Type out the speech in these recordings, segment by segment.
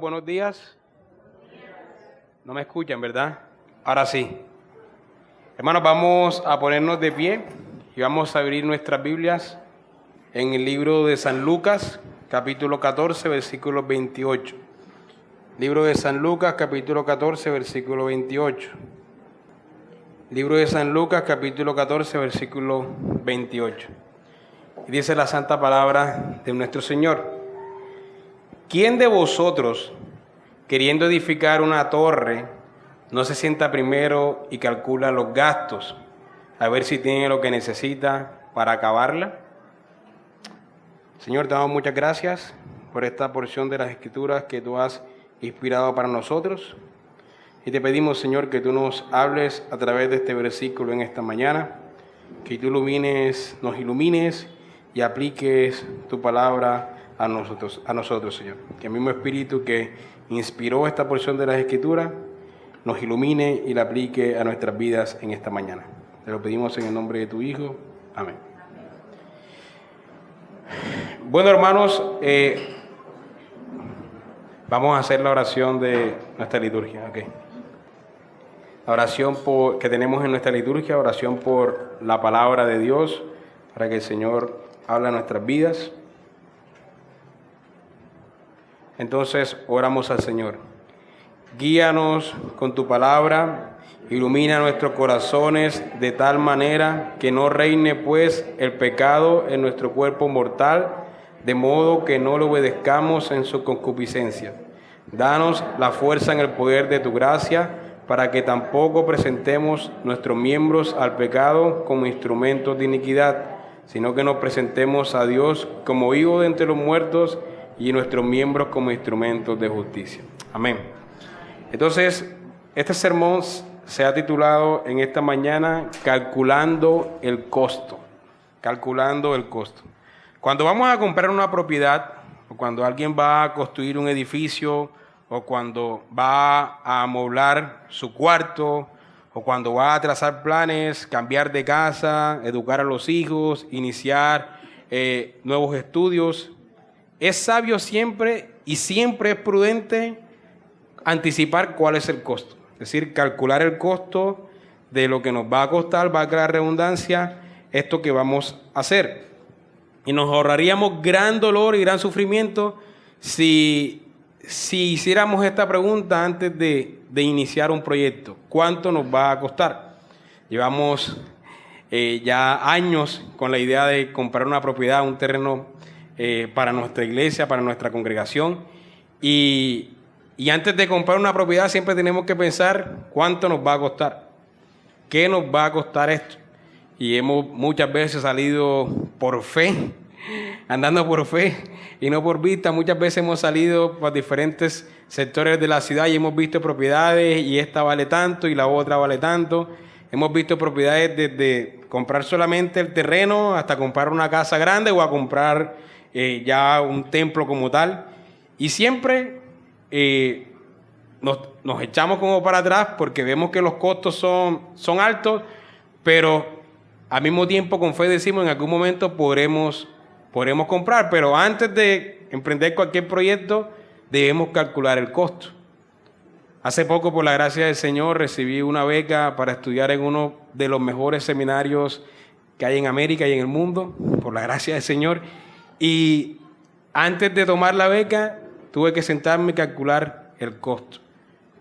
buenos días. No me escuchan, ¿verdad? Ahora sí. Hermanos, vamos a ponernos de pie y vamos a abrir nuestras Biblias en el libro de San Lucas, capítulo 14, versículo 28. Libro de San Lucas, capítulo 14, versículo 28. Libro de San Lucas, capítulo 14, versículo 28. Y dice la santa palabra de nuestro Señor: ¿Quién de vosotros, queriendo edificar una torre, no se sienta primero y calcula los gastos, a ver si tiene lo que necesita para acabarla? Señor, te damos muchas gracias por esta porción de las Escrituras que tú has inspirado para nosotros. Y te pedimos, Señor, que tú nos hables a través de este versículo en esta mañana, que tú nos ilumines y apliques tu palabra a nosotros, Señor. Que el mismo Espíritu que inspiró esta porción de las Escrituras nos ilumine y la aplique a nuestras vidas en esta mañana. Te lo pedimos en el nombre de tu Hijo. Amén. Bueno, hermanos, vamos a hacer la oración de nuestra liturgia. Okay. La oración que tenemos en nuestra liturgia, oración por la palabra de Dios, para que el Señor hable a nuestras vidas. Entonces, oramos al Señor. Guíanos con tu palabra, ilumina nuestros corazones de tal manera que no reine pues el pecado en nuestro cuerpo mortal, de modo que no le obedezcamos en su concupiscencia. Danos la fuerza en el poder de tu gracia, para que tampoco presentemos nuestros miembros al pecado como instrumentos de iniquidad, sino que nos presentemos a Dios como vivos de entre los muertos y nuestros miembros como instrumentos de justicia. Amén. Entonces, este sermón se ha titulado en esta mañana Calculando el costo. Calculando el costo. Cuando vamos a comprar una propiedad, o cuando alguien va a construir un edificio, o cuando va a amoblar su cuarto, o cuando va a trazar planes, cambiar de casa, educar a los hijos, iniciar nuevos estudios, es sabio siempre y siempre es prudente anticipar cuál es el costo. Es decir, calcular el costo de lo que nos va a costar, valga la redundancia, esto que vamos a hacer. Y nos ahorraríamos gran dolor y gran sufrimiento si hiciéramos esta pregunta antes de iniciar un proyecto. ¿Cuánto nos va a costar? Llevamos ya años con la idea de comprar una propiedad, un terreno para nuestra iglesia, para nuestra congregación. Y antes de comprar una propiedad siempre tenemos que pensar cuánto nos va a costar. ¿Qué nos va a costar esto? Y hemos muchas veces salido por fe, andando por fe y no por vista. Muchas veces hemos salido por diferentes sectores de la ciudad y hemos visto propiedades y esta vale tanto y la otra vale tanto. Hemos visto propiedades desde comprar solamente el terreno hasta comprar una casa grande o a comprar ya un templo como tal. Y siempre nos echamos como para atrás porque vemos que los costos son altos, pero al mismo tiempo con fe decimos en algún momento podremos comprar, pero antes de emprender cualquier proyecto debemos calcular el costo. Hace poco, por la gracia del Señor, recibí una beca para estudiar en uno de los mejores seminarios que hay en América y en el mundo, por la gracia del Señor, y antes de tomar la beca tuve que sentarme y calcular el costo.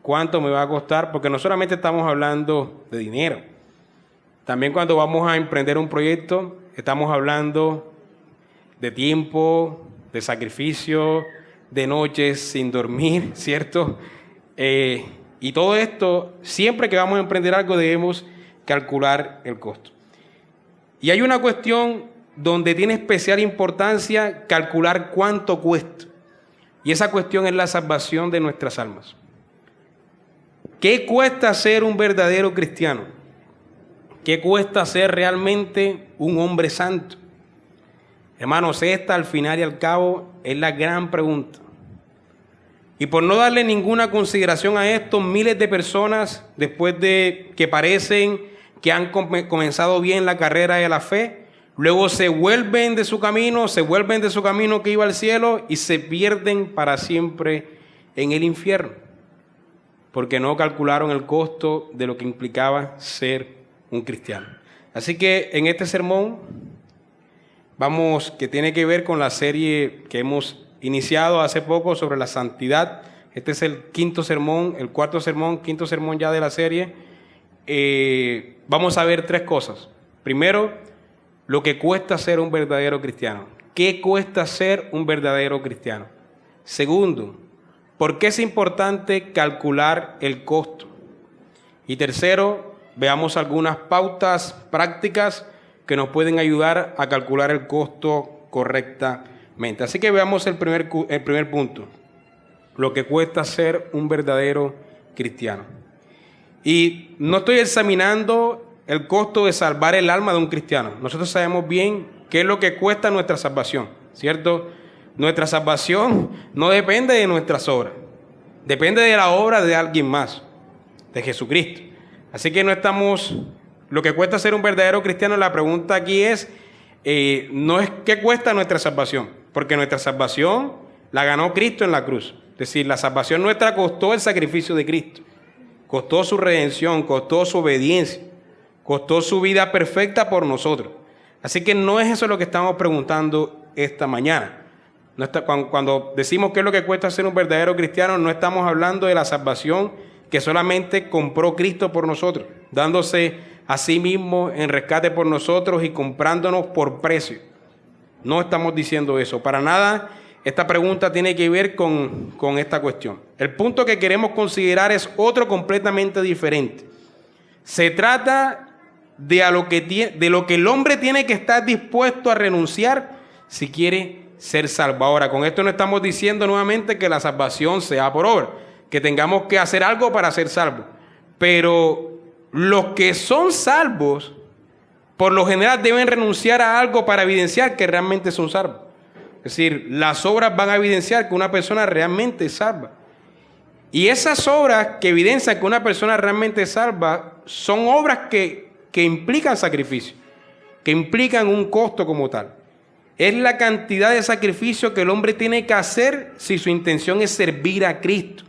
¿Cuánto me va a costar? Porque no solamente estamos hablando de dinero, también cuando vamos a emprender un proyecto estamos hablando de tiempo, de sacrificio, de noches sin dormir, ¿cierto? Y todo esto, siempre que vamos a emprender algo debemos calcular el costo. Y hay una cuestión donde tiene especial importancia calcular cuánto cuesta. Y esa cuestión es la salvación de nuestras almas. ¿Qué cuesta ser un verdadero cristiano? ¿Qué cuesta ser realmente un hombre santo? Hermanos, esta al final y al cabo es la gran pregunta. Y por no darle ninguna consideración a esto, miles de personas, después de que parecen que han comenzado bien la carrera de la fe, luego se vuelven de su camino que iba al cielo y se pierden para siempre en el infierno, porque no calcularon el costo de lo que implicaba ser un cristiano. Así que en este sermón que tiene que ver con la serie que hemos iniciado hace poco sobre la santidad. Este es el quinto sermón ya de la serie. Vamos a ver tres cosas. Primero, lo que cuesta ser un verdadero cristiano. ¿Qué cuesta ser un verdadero cristiano? Segundo, ¿por qué es importante calcular el costo? Y tercero, veamos algunas pautas prácticas que nos pueden ayudar a calcular el costo correctamente. Así que veamos el primer punto, lo que cuesta ser un verdadero cristiano. Y no estoy examinando el costo de salvar el alma de un cristiano. Nosotros sabemos bien qué es lo que cuesta nuestra salvación, ¿cierto? Nuestra salvación no depende de nuestras obras, depende de la obra de alguien más, de Jesucristo. Así que lo que cuesta ser un verdadero cristiano, la pregunta aquí es, no es qué cuesta nuestra salvación, porque nuestra salvación la ganó Cristo en la cruz. Es decir, la salvación nuestra costó el sacrificio de Cristo, costó su redención, costó su obediencia, costó su vida perfecta por nosotros. Así que no es eso lo que estamos preguntando esta mañana. Cuando decimos qué es lo que cuesta ser un verdadero cristiano, no estamos hablando de la salvación que solamente compró Cristo por nosotros, dándose a sí mismo en rescate por nosotros y comprándonos por precio. No estamos diciendo eso. Para nada esta pregunta tiene que ver con esta cuestión. El punto que queremos considerar es otro completamente diferente. Se trata de lo que el hombre tiene que estar dispuesto a renunciar si quiere ser salvo. Ahora, con esto no estamos diciendo nuevamente que la salvación sea por obra, que tengamos que hacer algo para ser salvos. Pero los que son salvos, por lo general, deben renunciar a algo para evidenciar que realmente son salvos. Es decir, las obras van a evidenciar que una persona realmente es salva. Y esas obras que evidencian que una persona realmente es salva son obras que implican sacrificio, que implican un costo como tal. Es la cantidad de sacrificio que el hombre tiene que hacer si su intención es servir a Cristo.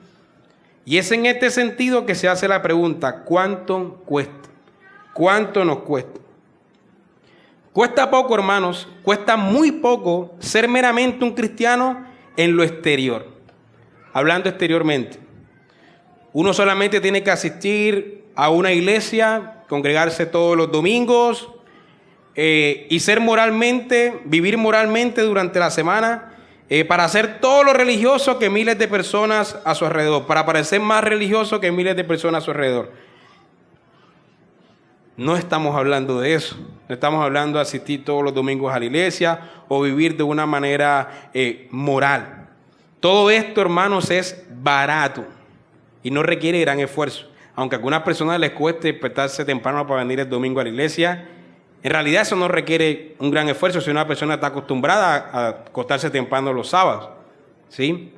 Y es en este sentido que se hace la pregunta, ¿cuánto cuesta? ¿Cuánto nos cuesta? Cuesta poco, hermanos, cuesta muy poco ser meramente un cristiano en lo exterior. Hablando exteriormente. Uno solamente tiene que asistir a una iglesia, congregarse todos los domingos y vivir moralmente durante la semana para hacer todo lo religioso que miles de personas a su alrededor, para parecer más religioso que miles de personas a su alrededor. No estamos hablando de eso. No estamos hablando de asistir todos los domingos a la iglesia o vivir de una manera moral. Todo esto, hermanos, es barato y no requiere gran esfuerzo. Aunque a algunas personas les cueste despertarse temprano para venir el domingo a la iglesia, en realidad eso no requiere un gran esfuerzo si una persona está acostumbrada a acostarse temprano los sábados, ¿sí?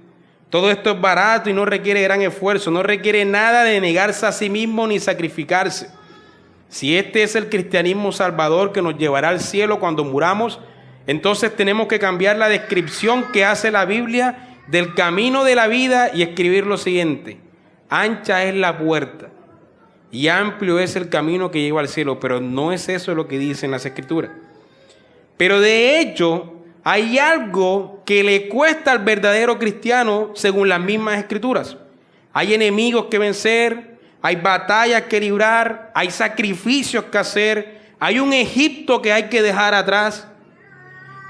Todo esto es barato y no requiere gran esfuerzo, no requiere nada de negarse a sí mismo ni sacrificarse. Si este es el cristianismo salvador que nos llevará al cielo cuando muramos, entonces tenemos que cambiar la descripción que hace la Biblia del camino de la vida y escribir lo siguiente: ancha es la puerta y amplio es el camino que lleva al cielo. Pero no es eso lo que dicen las Escrituras. Pero de hecho, hay algo que le cuesta al verdadero cristiano según las mismas Escrituras. Hay enemigos que vencer, hay batallas que librar, hay sacrificios que hacer, hay un Egipto que hay que dejar atrás,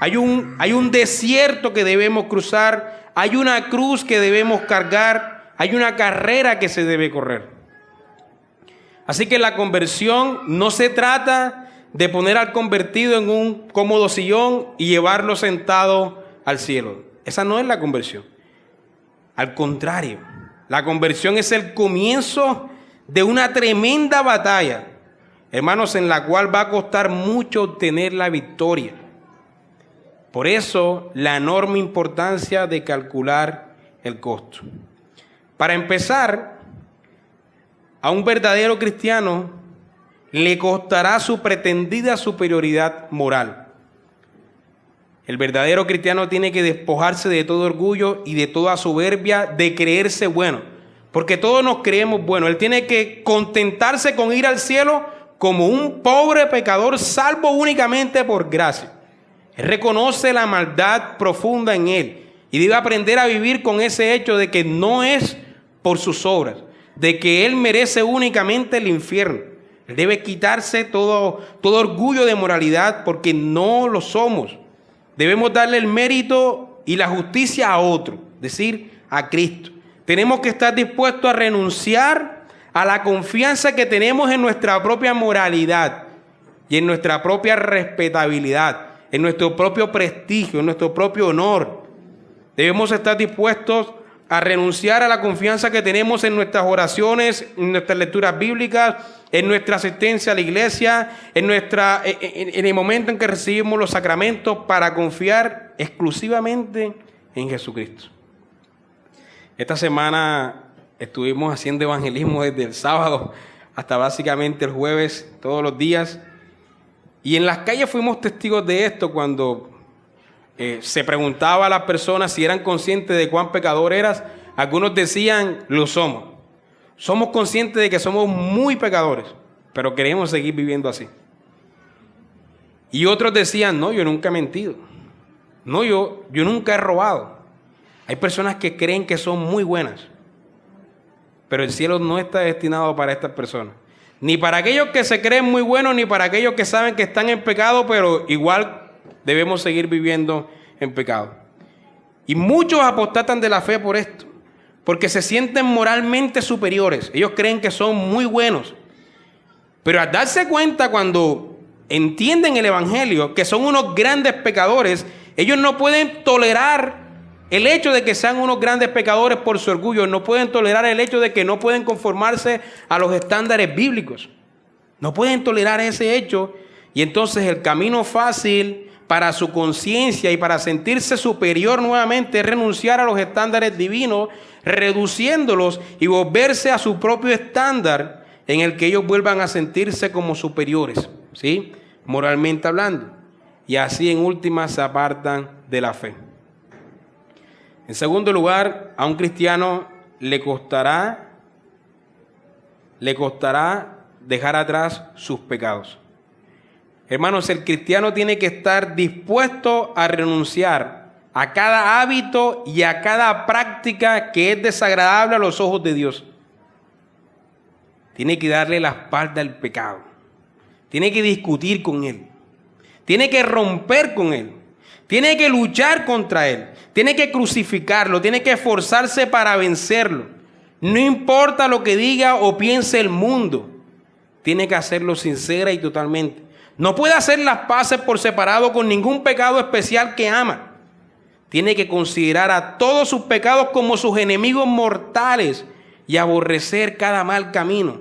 hay un desierto que debemos cruzar, hay una cruz que debemos cargar, hay una carrera que se debe correr. Así que la conversión no se trata de poner al convertido en un cómodo sillón y llevarlo sentado al cielo. Esa no es la conversión. Al contrario, la conversión es el comienzo de una tremenda batalla, hermanos, en la cual va a costar mucho obtener la victoria. Por eso, la enorme importancia de calcular el costo. Para empezar, a un verdadero cristiano le costará su pretendida superioridad moral. El verdadero cristiano tiene que despojarse de todo orgullo y de toda soberbia de creerse bueno, porque todos nos creemos buenos. Él tiene que contentarse con ir al cielo como un pobre pecador salvo únicamente por gracia. Él reconoce la maldad profunda en él y debe aprender a vivir con ese hecho de que no es por sus obras, de que él merece únicamente el infierno. Él debe quitarse todo orgullo de moralidad porque no lo somos. Debemos darle el mérito y la justicia a otro, es decir, a Cristo. Tenemos que estar dispuestos a renunciar a la confianza que tenemos en nuestra propia moralidad y en nuestra propia respetabilidad, en nuestro propio prestigio, en nuestro propio honor. Debemos estar dispuestos a renunciar a la confianza que tenemos en nuestras oraciones, en nuestras lecturas bíblicas, en nuestra asistencia a la iglesia, en el momento en que recibimos los sacramentos, para confiar exclusivamente en Jesucristo. Esta semana estuvimos haciendo evangelismo desde el sábado hasta básicamente el jueves, todos los días. Y en las calles fuimos testigos de esto cuando se preguntaba a las personas si eran conscientes de cuán pecador eras. Algunos decían, lo somos. Somos conscientes de que somos muy pecadores, pero queremos seguir viviendo así. Y otros decían, no, yo nunca he mentido. No, yo nunca he robado. Hay personas que creen que son muy buenas, pero el cielo no está destinado para estas personas. Ni para aquellos que se creen muy buenos, ni para aquellos que saben que están en pecado, pero igual debemos seguir viviendo en pecado. Y muchos apostatan de la fe por esto, porque se sienten moralmente superiores. Ellos creen que son muy buenos. Pero al darse cuenta, cuando entienden el evangelio, que son unos grandes pecadores, ellos no pueden tolerar el hecho de que sean unos grandes pecadores por su orgullo. No pueden tolerar el hecho de que no pueden conformarse a los estándares bíblicos. No pueden tolerar ese hecho. Y entonces el camino fácil para su conciencia y para sentirse superior nuevamente es renunciar a los estándares divinos, reduciéndolos y volverse a su propio estándar en el que ellos vuelvan a sentirse como superiores, ¿sí? Moralmente hablando. Y así en última se apartan de la fe. En segundo lugar, a un cristiano le costará dejar atrás sus pecados. Hermanos, el cristiano tiene que estar dispuesto a renunciar a cada hábito y a cada práctica que es desagradable a los ojos de Dios. Tiene que darle la espalda al pecado. Tiene que discutir con él. Tiene que romper con él. Tiene que luchar contra él. Tiene que crucificarlo. Tiene que esforzarse para vencerlo. No importa lo que diga o piense el mundo. Tiene que hacerlo sincera y totalmente. No puede hacer las paces por separado con ningún pecado especial que ama. Tiene que considerar a todos sus pecados como sus enemigos mortales y aborrecer cada mal camino.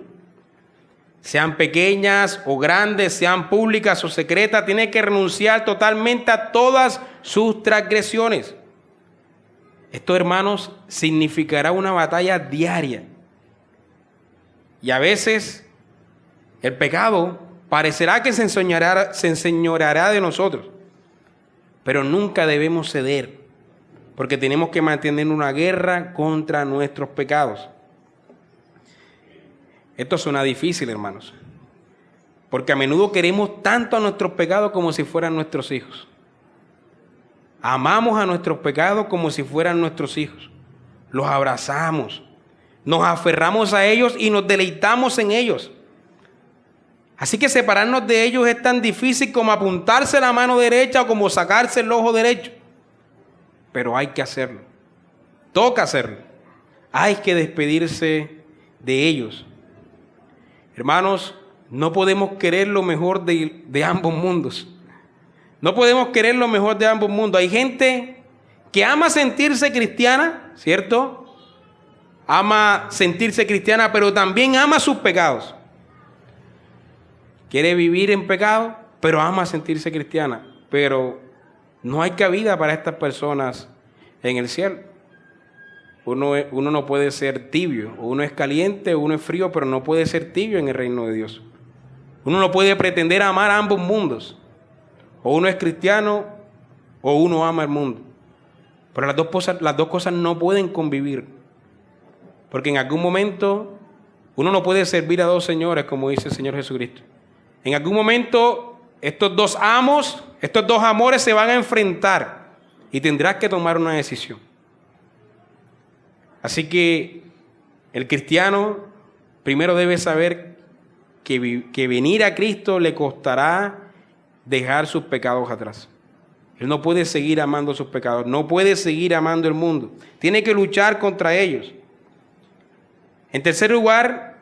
Sean pequeñas o grandes, sean públicas o secretas, tiene que renunciar totalmente a todas sus transgresiones. Esto, hermanos, significará una batalla diaria. Y a veces el pecado parecerá que se enseñoreará de nosotros, pero nunca debemos ceder, porque tenemos que mantener una guerra contra nuestros pecados. Esto suena difícil, hermanos, porque a menudo queremos tanto a nuestros pecados como si fueran nuestros hijos. Amamos a nuestros pecados como si fueran nuestros hijos. Los abrazamos, nos aferramos a ellos y nos deleitamos en ellos. Así que separarnos de ellos es tan difícil como apuntarse la mano derecha o como sacarse el ojo derecho. Pero hay que hacerlo. Toca hacerlo. Hay que despedirse de ellos. Hermanos, no podemos querer lo mejor de ambos mundos. No podemos querer lo mejor de ambos mundos. Hay gente que ama sentirse cristiana, ¿cierto? Ama sentirse cristiana, pero también ama sus pecados. Quiere vivir en pecado, pero ama sentirse cristiana. Pero no hay cabida para estas personas en el cielo. Uno no puede ser tibio. Uno es caliente, uno es frío, pero no puede ser tibio en el reino de Dios. Uno no puede pretender amar a ambos mundos. O uno es cristiano o uno ama el mundo. Pero las dos cosas no pueden convivir. Porque en algún momento uno no puede servir a dos señores, como dice el Señor Jesucristo. En algún momento estos dos amores se van a enfrentar y tendrás que tomar una decisión. Así que el cristiano primero debe saber que venir a Cristo le costará dejar sus pecados atrás. Él no puede seguir amando sus pecados, no puede seguir amando el mundo. Tiene que luchar contra ellos. En tercer lugar,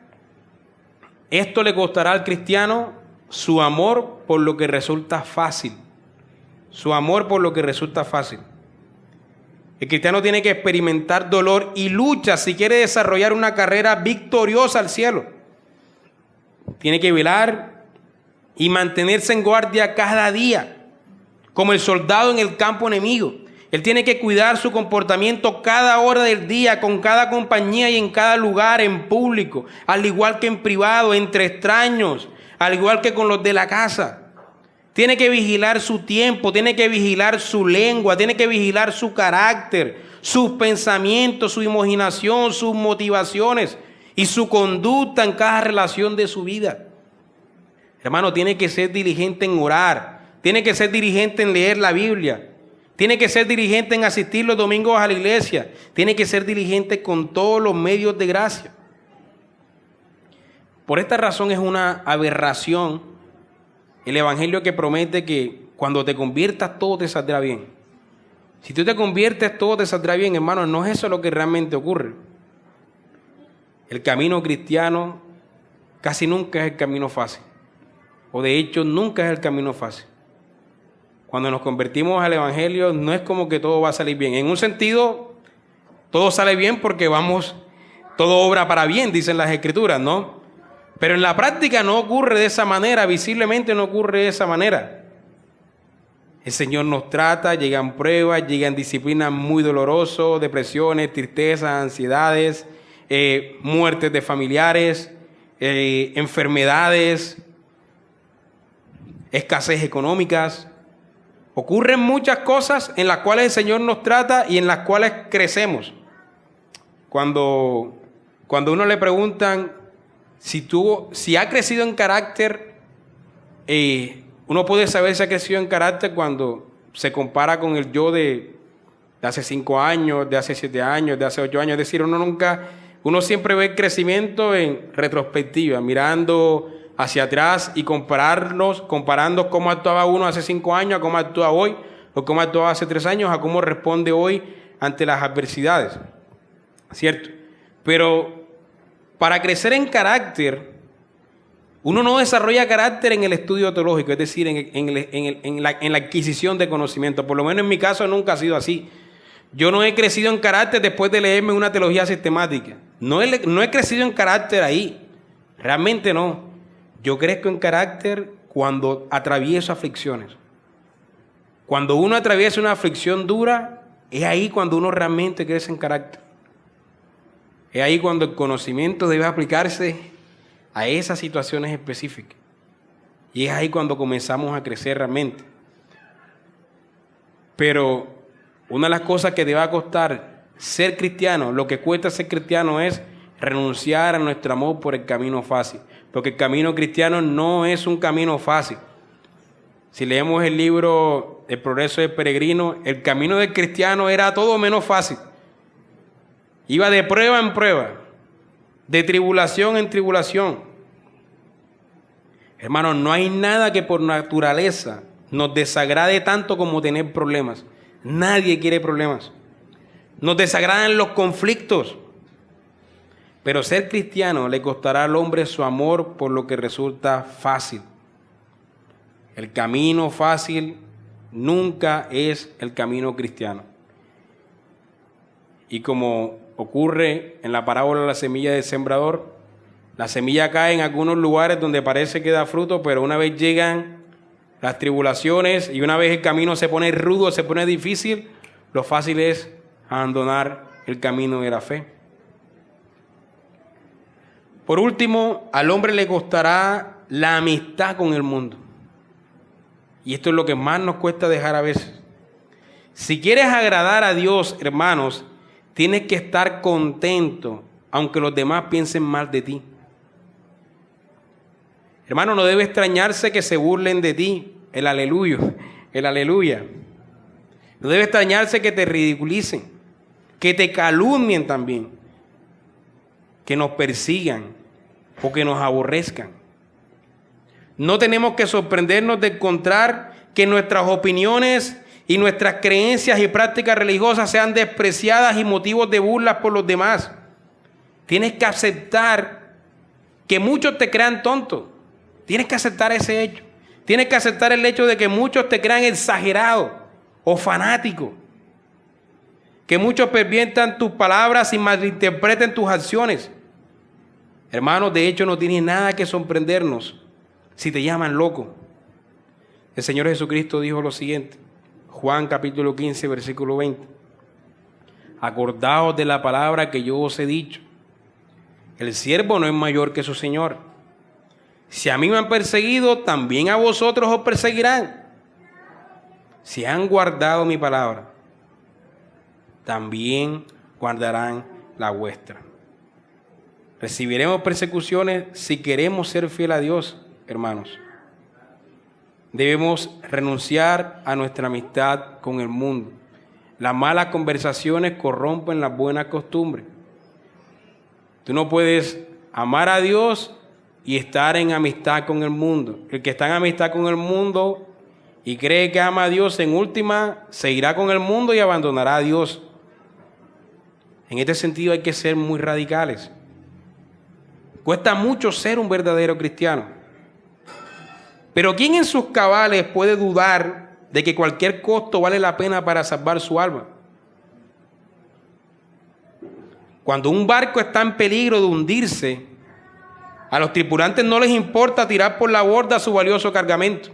esto le costará al cristiano su amor por lo que resulta fácil. Su amor por lo que resulta fácil. El cristiano tiene que experimentar dolor y lucha si quiere desarrollar una carrera victoriosa al cielo. Tiene que velar y mantenerse en guardia cada día, como el soldado en el campo enemigo. Él tiene que cuidar su comportamiento cada hora del día, con cada compañía y en cada lugar, en público, al igual que en privado, entre extraños, al igual que con los de la casa. Tiene que vigilar su tiempo, tiene que vigilar su lengua, tiene que vigilar su carácter, sus pensamientos, su imaginación, sus motivaciones y su conducta en cada relación de su vida. Hermano, tiene que ser diligente en orar, tiene que ser diligente en leer la Biblia, tiene que ser diligente en asistir los domingos a la iglesia, tiene que ser diligente con todos los medios de gracia. Por esta razón es una aberración el evangelio que promete que cuando te conviertas todo te saldrá bien. Si tú te conviertes todo te saldrá bien, hermano, no es eso lo que realmente ocurre. El camino cristiano casi nunca es el camino fácil. O de hecho nunca es el camino fácil. Cuando nos convertimos al evangelio no es como que todo va a salir bien. En un sentido, todo sale bien porque todo obra para bien, dicen las escrituras, ¿no? Pero en la práctica no ocurre de esa manera, visiblemente no ocurre de esa manera. El Señor nos trata, llegan pruebas, llegan disciplinas muy dolorosas, depresiones, tristezas, ansiedades, muertes de familiares, enfermedades, escasez económicas. Ocurren muchas cosas en las cuales el Señor nos trata y en las cuales crecemos. Cuando uno le preguntan si ha crecido en carácter, uno puede saber si ha crecido en carácter cuando se compara con el yo de hace 5 años, de hace 7 años, de hace 8 años. Es decir, uno siempre ve el crecimiento en retrospectiva, mirando hacia atrás y comparando cómo actuaba uno hace 5 años a cómo actúa hoy, o cómo actuaba hace 3 años a cómo responde hoy ante las adversidades. ¿Cierto? Pero para crecer en carácter, uno no desarrolla carácter en el estudio teológico, es decir, en la adquisición de conocimiento. Por lo menos en mi caso nunca ha sido así. Yo no he crecido en carácter después de leerme una teología sistemática. No he crecido en carácter ahí. Realmente no. Yo crezco en carácter cuando atravieso aflicciones. Cuando uno atraviesa una aflicción dura, es ahí cuando uno realmente crece en carácter. Es ahí cuando el conocimiento debe aplicarse a esas situaciones específicas. Y es ahí cuando comenzamos a crecer realmente. Pero una de las cosas que te va a costar ser cristiano, lo que cuesta ser cristiano es renunciar a nuestro amor por el camino fácil. Porque el camino cristiano no es un camino fácil. Si leemos el libro El progreso del peregrino, el camino del cristiano era todo menos fácil. Iba de prueba en prueba, de tribulación en tribulación. Hermanos, no hay nada que por naturaleza nos desagrade tanto como tener problemas. Nadie quiere problemas. Nos desagradan los conflictos. Pero ser cristiano le costará al hombre su amor por lo que resulta fácil. El camino fácil nunca es el camino cristiano. Y como ocurre en la parábola de la semilla del sembrador, la semilla cae en algunos lugares donde parece que da fruto, pero una vez llegan las tribulaciones y una vez el camino se pone rudo, se pone difícil, lo fácil es abandonar el camino de la fe. Por último, al hombre le costará la amistad con el mundo. Y esto es lo que más nos cuesta dejar a veces. Si quieres agradar a Dios, hermanos, tienes que estar contento, aunque los demás piensen mal de ti. Hermano, no debe extrañarse que se burlen de ti. El aleluya. No debe extrañarse que te ridiculicen, que te calumnien también, que nos persigan o que nos aborrezcan. No tenemos que sorprendernos de encontrar que nuestras opiniones y nuestras creencias y prácticas religiosas sean despreciadas y motivos de burlas por los demás. Tienes que aceptar que muchos te crean tonto. Tienes que aceptar ese hecho. Tienes que aceptar el hecho de que muchos te crean exagerado o fanático. Que muchos perviertan tus palabras y malinterpreten tus acciones. Hermanos, de hecho no tiene nada que sorprendernos si te llaman loco. El Señor Jesucristo dijo lo siguiente. Juan capítulo 15, versículo 20. Acordaos de la palabra que yo os he dicho. El siervo no es mayor que su Señor. Si a mí me han perseguido, también a vosotros os perseguirán. Si han guardado mi palabra, también guardarán la vuestra. Recibiremos persecuciones si queremos ser fiel a Dios, hermanos. Debemos renunciar a nuestra amistad con el mundo. Las malas conversaciones corrompen las buenas costumbres. Tú no puedes amar a Dios y estar en amistad con el mundo. El que está en amistad con el mundo y cree que ama a Dios, en última, se irá con el mundo y abandonará a Dios. En este sentido hay que ser muy radicales. Cuesta mucho ser un verdadero cristiano. Pero ¿quién en sus cabales puede dudar de que cualquier costo vale la pena para salvar su alma? Cuando un barco está en peligro de hundirse, a los tripulantes no les importa tirar por la borda su valioso cargamento,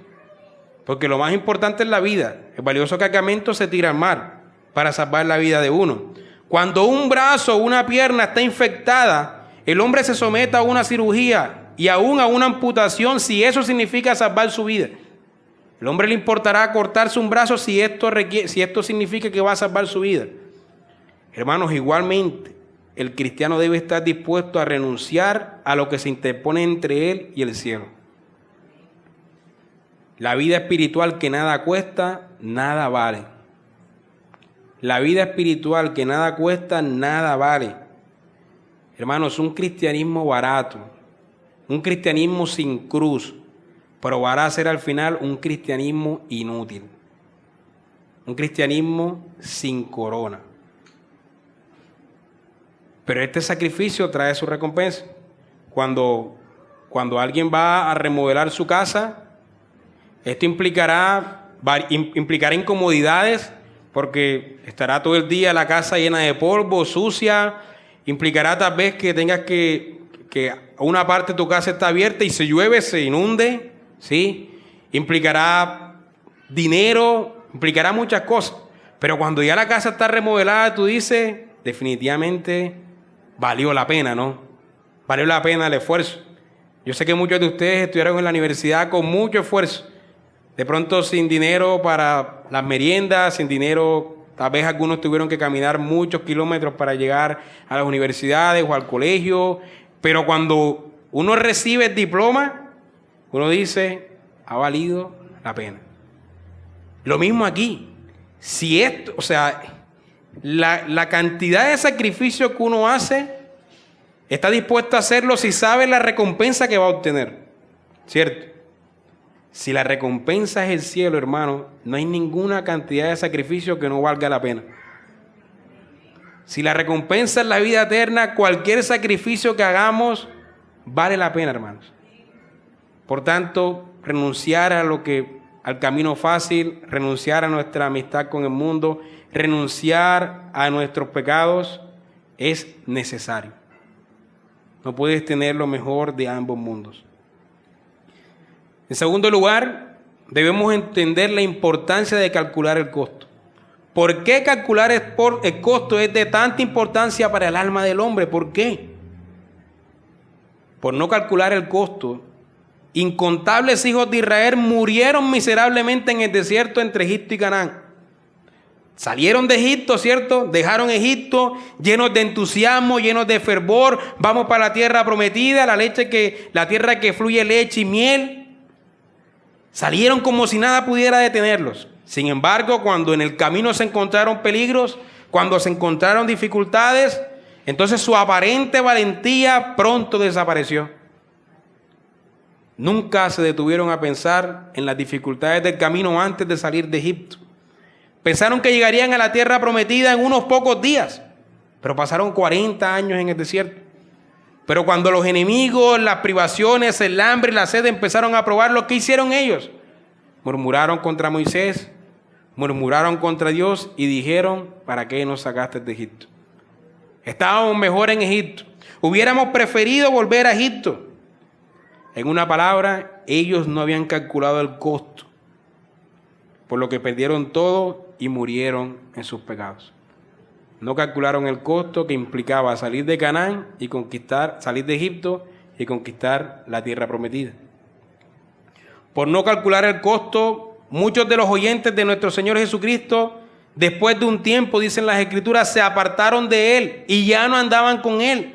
porque lo más importante es la vida. El valioso cargamento se tira al mar para salvar la vida de uno. Cuando un brazo o una pierna está infectada, el hombre se somete a una cirugía y aún a una amputación si eso significa salvar su vida. El hombre le importará cortarse un brazo si esto significa que va a salvar su vida. Hermanos, igualmente, el cristiano debe estar dispuesto a renunciar a lo que se interpone entre él y el cielo. La vida espiritual que nada cuesta, nada vale. La vida espiritual que nada cuesta, nada vale. Hermanos, un cristianismo barato, un cristianismo sin cruz, probará a ser al final un cristianismo inútil. Un cristianismo sin corona. Pero este sacrificio trae su recompensa. Cuando alguien va a remodelar su casa, esto implicará incomodidades, porque estará todo el día la casa llena de polvo, sucia. Implicará tal vez que tengas que una parte de tu casa está abierta y si llueve se inunde, ¿sí? Implicará dinero, implicará muchas cosas. Pero cuando ya la casa está remodelada, tú dices, definitivamente valió la pena, ¿no? Valió la pena el esfuerzo. Yo sé que muchos de ustedes estudiaron en la universidad con mucho esfuerzo. De pronto sin dinero para las meriendas, sin dinero, tal vez algunos tuvieron que caminar muchos kilómetros para llegar a las universidades o al colegio. Pero cuando uno recibe el diploma, uno dice, ha valido la pena. Lo mismo aquí. Si esto, o sea, la cantidad de sacrificio que uno hace, está dispuesto a hacerlo si sabe la recompensa que va a obtener. ¿Cierto? Si la recompensa es el cielo, hermano, no hay ninguna cantidad de sacrificio que no valga la pena. Si la recompensa es la vida eterna, cualquier sacrificio que hagamos vale la pena, hermanos. Por tanto, renunciar al camino fácil, renunciar a nuestra amistad con el mundo, renunciar a nuestros pecados es necesario. No puedes tener lo mejor de ambos mundos. En segundo lugar, debemos entender la importancia de calcular el costo. ¿Por qué calcular el costo es de tanta importancia para el alma del hombre? ¿Por qué? Por no calcular el costo, incontables hijos de Israel murieron miserablemente en el desierto entre Egipto y Canaán. Salieron de Egipto, ¿cierto? Dejaron Egipto llenos de entusiasmo, llenos de fervor. Vamos para la tierra prometida, la tierra que fluye leche y miel. Salieron como si nada pudiera detenerlos. Sin embargo, cuando en el camino se encontraron peligros, cuando se encontraron dificultades, entonces su aparente valentía pronto desapareció. Nunca se detuvieron a pensar en las dificultades del camino antes de salir de Egipto. Pensaron que llegarían a la tierra prometida en unos pocos días, pero pasaron 40 años en el desierto. Pero cuando los enemigos, las privaciones, el hambre y la sed empezaron a probar, lo que hicieron ellos, murmuraron contra Moisés, murmuraron contra Dios y dijeron: ¿para qué nos sacaste de Egipto? Estábamos mejor en Egipto. Hubiéramos preferido volver a Egipto. En una palabra, ellos no habían calculado el costo, por lo que perdieron todo y murieron en sus pecados. No calcularon el costo que implicaba salir de Canaán y salir de Egipto y conquistar la tierra prometida. Por no calcular el costo, muchos de los oyentes de nuestro Señor Jesucristo, después de un tiempo, dicen las Escrituras, se apartaron de Él y ya no andaban con Él.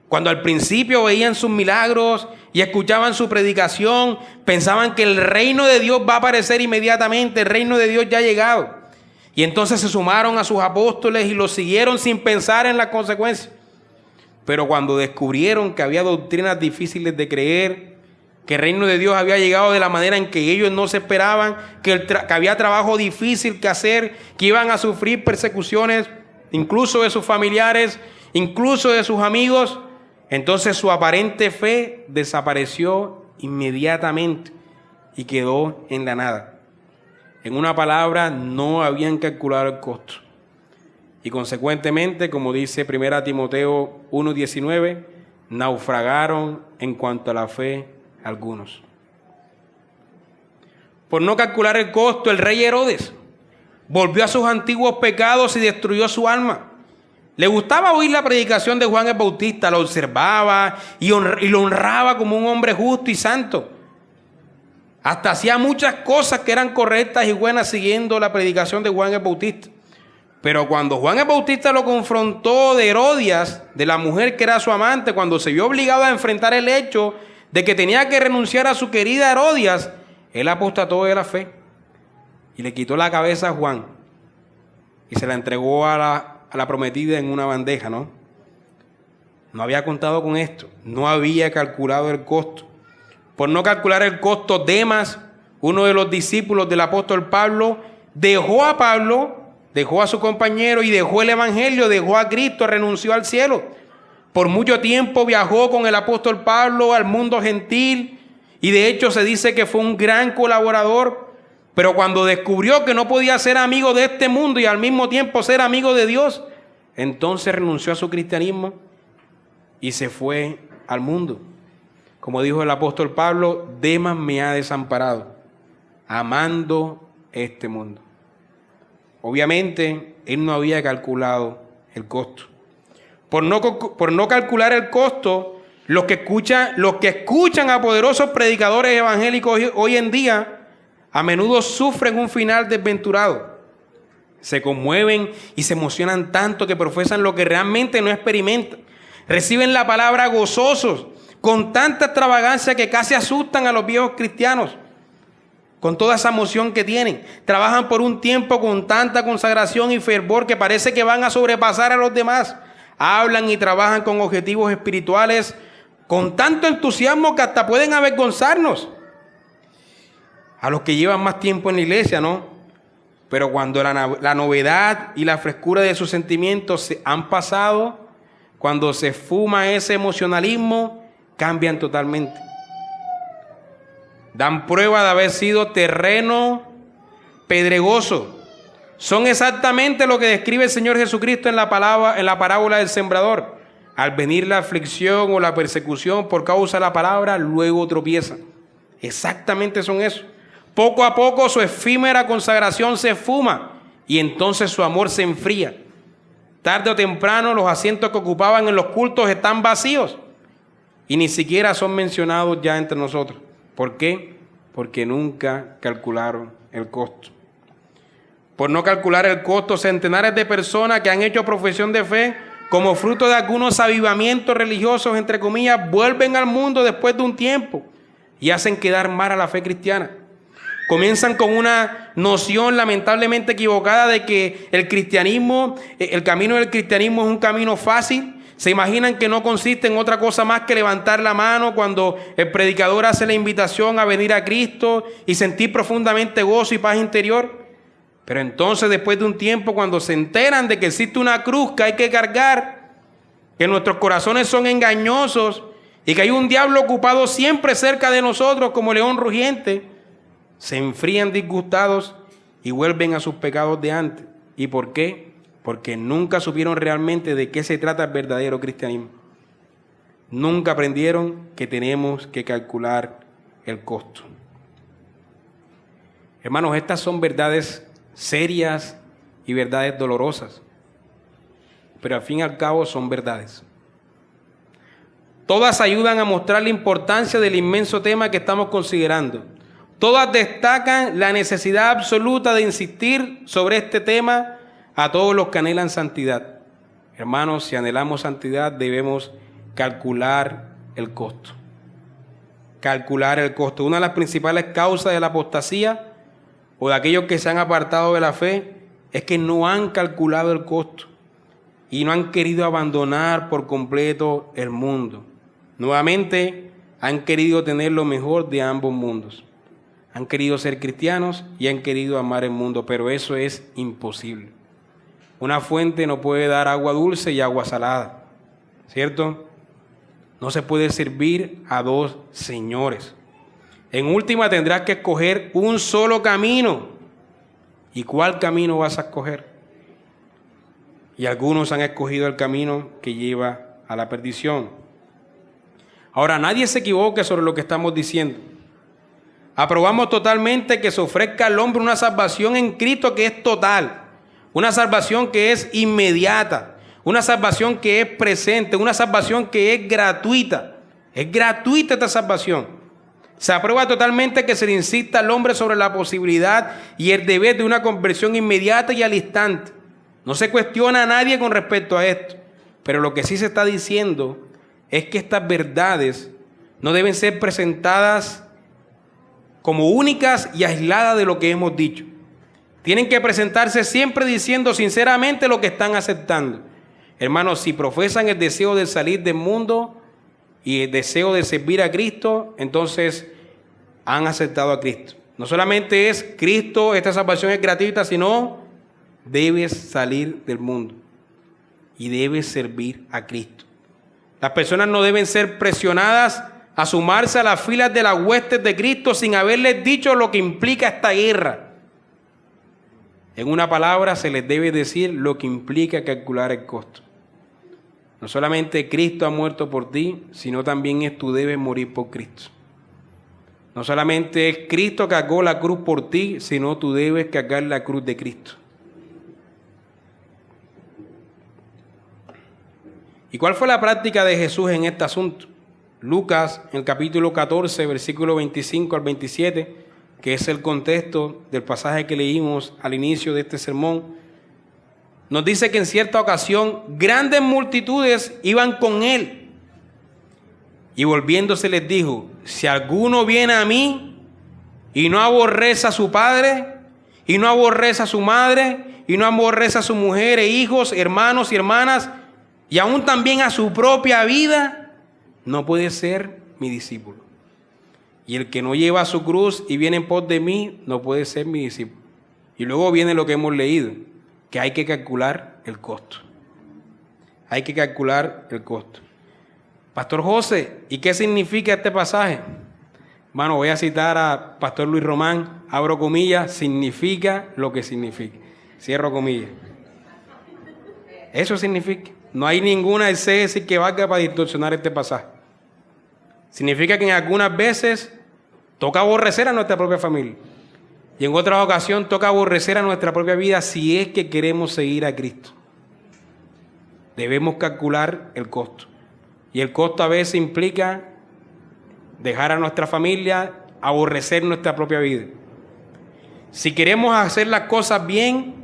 Cuando al principio veían sus milagros y escuchaban su predicación, pensaban que el reino de Dios va a aparecer inmediatamente, el reino de Dios ya ha llegado. Y entonces se sumaron a sus apóstoles y los siguieron sin pensar en las consecuencias. Pero cuando descubrieron que había doctrinas difíciles de creer, que el reino de Dios había llegado de la manera en que ellos no se esperaban, que había trabajo difícil que hacer, que iban a sufrir persecuciones, incluso de sus familiares, incluso de sus amigos, entonces su aparente fe desapareció inmediatamente y quedó en la nada. En una palabra, no habían calculado el costo. Y consecuentemente, como dice 1 Timoteo 1:19, naufragaron en cuanto a la fe algunos. Por no calcular el costo, el rey Herodes volvió a sus antiguos pecados y destruyó su alma. Le gustaba oír la predicación de Juan el Bautista, lo observaba y lo honraba como un hombre justo y santo. Hasta hacía muchas cosas que eran correctas y buenas siguiendo la predicación de Juan el Bautista. Pero cuando Juan el Bautista lo confrontó de Herodias, de la mujer que era su amante, cuando se vio obligado a enfrentar el hecho de que tenía que renunciar a su querida Herodias, él apostató de la fe y le quitó la cabeza a Juan y se la entregó a la prometida en una bandeja, ¿no? No había contado con esto, no había calculado el costo. Por no calcular el costo, Demas, uno de los discípulos del apóstol Pablo, dejó a su compañero y dejó el evangelio, dejó a Cristo, renunció al cielo. Por mucho tiempo viajó con el apóstol Pablo al mundo gentil y de hecho se dice que fue un gran colaborador, pero cuando descubrió que no podía ser amigo de este mundo y al mismo tiempo ser amigo de Dios, entonces renunció a su cristianismo y se fue al mundo. Como dijo el apóstol Pablo, Demas me ha desamparado, amando este mundo. Obviamente, él no había calculado el costo. Por no calcular el costo, los que escuchan a poderosos predicadores evangélicos hoy en día, a menudo sufren un final desventurado. Se conmueven y se emocionan tanto que profesan lo que realmente no experimentan. Reciben la palabra gozosos, con tanta extravagancia que casi asustan a los viejos cristianos, con toda esa emoción que tienen. Trabajan por un tiempo con tanta consagración y fervor que parece que van a sobrepasar a los demás. Hablan y trabajan con objetivos espirituales, con tanto entusiasmo que hasta pueden avergonzarnos a los que llevan más tiempo en la iglesia, ¿no? Pero cuando la novedad y la frescura de sus sentimientos se han pasado, cuando se fuma ese emocionalismo, cambian totalmente. Dan prueba de haber sido terreno pedregoso. Son exactamente lo que describe el Señor Jesucristo en la parábola del sembrador. Al venir la aflicción o la persecución por causa de la palabra, luego tropiezan. Exactamente son eso. Poco a poco su efímera consagración se esfuma y entonces su amor se enfría. Tarde o temprano los asientos que ocupaban en los cultos están vacíos y ni siquiera son mencionados ya entre nosotros. ¿Por qué? Porque nunca calcularon el costo. Por no calcular el costo, centenares de personas que han hecho profesión de fe como fruto de algunos avivamientos religiosos, entre comillas, vuelven al mundo después de un tiempo y hacen quedar mal a la fe cristiana. Comienzan con una noción lamentablemente equivocada de que el camino del cristianismo es un camino fácil. Se imaginan que no consiste en otra cosa más que levantar la mano cuando el predicador hace la invitación a venir a Cristo y sentir profundamente gozo y paz interior. Pero entonces, después de un tiempo, cuando se enteran de que existe una cruz que hay que cargar, que nuestros corazones son engañosos y que hay un diablo ocupado siempre cerca de nosotros como león rugiente, se enfrían disgustados y vuelven a sus pecados de antes. ¿Y por qué? Porque nunca supieron realmente de qué se trata el verdadero cristianismo. Nunca aprendieron que tenemos que calcular el costo. Hermanos, estas son verdades serias y verdades dolorosas, pero al fin y al cabo son verdades. Todas ayudan a mostrar la importancia del inmenso tema que estamos considerando. Todas destacan la necesidad absoluta de insistir sobre este tema a todos los que anhelan santidad. Hermanos, si anhelamos santidad, debemos calcular el costo. Calcular el costo. Una de las principales causas de la apostasía o de aquellos que se han apartado de la fe es que no han calculado el costo y no han querido abandonar por completo el mundo. Nuevamente, han querido tener lo mejor de ambos mundos. Han querido ser cristianos y han querido amar el mundo, pero eso es imposible. Una fuente no puede dar agua dulce y agua salada, ¿cierto? No se puede servir a dos señores. En última tendrás que escoger un solo camino. ¿Y cuál camino vas a escoger? Y algunos han escogido el camino que lleva a la perdición. Ahora, nadie se equivoque sobre lo que estamos diciendo. Aprobamos totalmente que se ofrezca al hombre una salvación en Cristo que es total, una salvación que es inmediata, una salvación que es presente, una salvación que es gratuita. Es gratuita esta salvación. Se aprueba totalmente que se le insista al hombre sobre la posibilidad y el deber de una conversión inmediata y al instante. No se cuestiona a nadie con respecto a esto, pero lo que sí se está diciendo es que estas verdades no deben ser presentadas como únicas y aisladas de lo que hemos dicho. Tienen que presentarse siempre diciendo sinceramente lo que están aceptando. Hermanos, si profesan el deseo de salir del mundo y el deseo de servir a Cristo, entonces han aceptado a Cristo. No solamente es Cristo, esta salvación es gratuita, sino debes salir del mundo y debes servir a Cristo. Las personas no deben ser presionadas a sumarse a las filas de las huestes de Cristo sin haberles dicho lo que implica esta guerra. En una palabra, se les debe decir lo que implica calcular el costo. No solamente Cristo ha muerto por ti, sino también es tú debes morir por Cristo. No solamente es Cristo que cargó la cruz por ti, sino tú debes cargar la cruz de Cristo. ¿Y cuál fue la práctica de Jesús en este asunto? Lucas, en el capítulo 14, versículo 25 al 27, que es el contexto del pasaje que leímos al inicio de este sermón, nos dice que en cierta ocasión grandes multitudes iban con él. Y volviéndose les dijo: si alguno viene a mí y no aborrece a su padre, y no aborrece a su madre, y no aborrece a su mujer e hijos, hermanos y hermanas, y aún también a su propia vida, no puede ser mi discípulo. Y el que no lleva su cruz y viene en pos de mí, no puede ser mi discípulo. Y luego viene lo que hemos leído, que hay que calcular el costo. Hay que calcular el costo. Pastor José, ¿y qué significa este pasaje? Hermano, voy a citar a Pastor Luis Román, abro comillas, significa lo que significa. Cierro comillas. Eso significa. No hay ninguna exégesis que valga para distorsionar este pasaje. Significa que en algunas veces toca aborrecer a nuestra propia familia. Y en otras ocasiones toca aborrecer a nuestra propia vida si es que queremos seguir a Cristo. Debemos calcular el costo. Y el costo a veces implica dejar a nuestra familia, aborrecer nuestra propia vida. Si queremos hacer las cosas bien,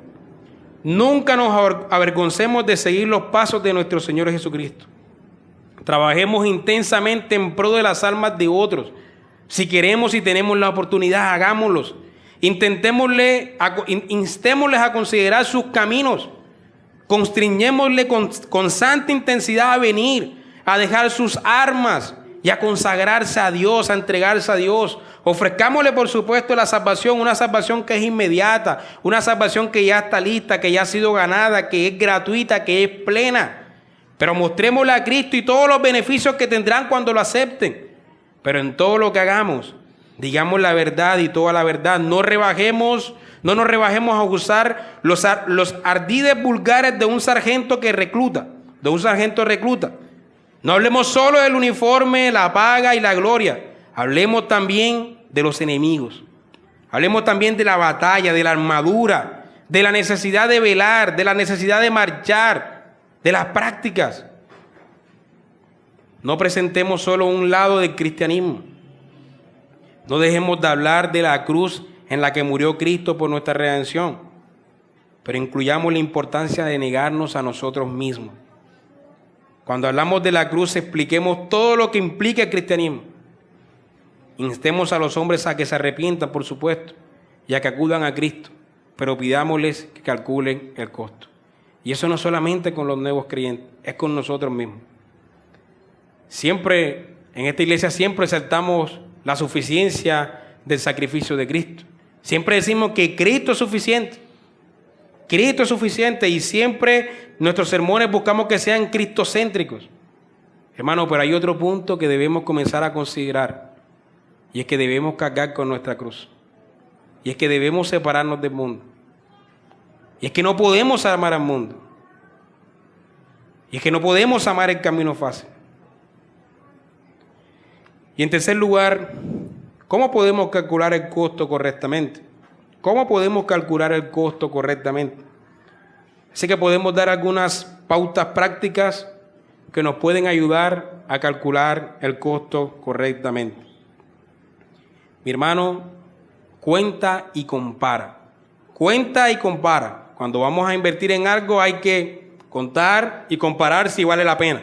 nunca nos avergoncemos de seguir los pasos de nuestro Señor Jesucristo. Trabajemos intensamente en pro de las almas de otros. Si queremos y tenemos la oportunidad, hagámoslos. Instémosles a considerar sus caminos. Constriñémosle con santa intensidad a venir, a dejar sus armas y a consagrarse a Dios, a entregarse a Dios. Ofrezcámosle, por supuesto, la salvación, una salvación que es inmediata, una salvación que ya está lista, que ya ha sido ganada, que es gratuita, que es plena. Pero mostrémosle a Cristo y todos los beneficios que tendrán cuando lo acepten. Pero en todo lo que hagamos, digamos la verdad y toda la verdad. No nos rebajemos a usar los ardides vulgares de un sargento que recluta, No hablemos solo del uniforme, la paga y la gloria. Hablemos también de los enemigos. Hablemos también de la batalla, de la armadura, de la necesidad de velar, de la necesidad de marchar, de las prácticas. No presentemos solo un lado del cristianismo. No dejemos de hablar de la cruz en la que murió Cristo por nuestra redención, pero incluyamos la importancia de negarnos a nosotros mismos. Cuando hablamos de la cruz, expliquemos todo lo que implica el cristianismo. Instemos a los hombres a que se arrepientan, por supuesto, y a que acudan a Cristo, pero pidámosles que calculen el costo. Y eso no solamente con los nuevos creyentes, es con nosotros mismos. Siempre, en esta iglesia, siempre exaltamos la suficiencia del sacrificio de Cristo. Siempre decimos que Cristo es suficiente. Cristo es suficiente y siempre nuestros sermones buscamos que sean cristocéntricos. Hermano, pero hay otro punto que debemos comenzar a considerar. Y es que debemos cargar con nuestra cruz. Y es que debemos separarnos del mundo. Y es que no podemos amar al mundo. Y es que no podemos amar el camino fácil. Y en tercer lugar, ¿cómo podemos calcular el costo correctamente? ¿Cómo podemos calcular el costo correctamente? Así que podemos dar algunas pautas prácticas que nos pueden ayudar a calcular el costo correctamente. Mi hermano, cuenta y compara. Cuenta y compara. Cuando vamos a invertir en algo hay que contar y comparar si vale la pena.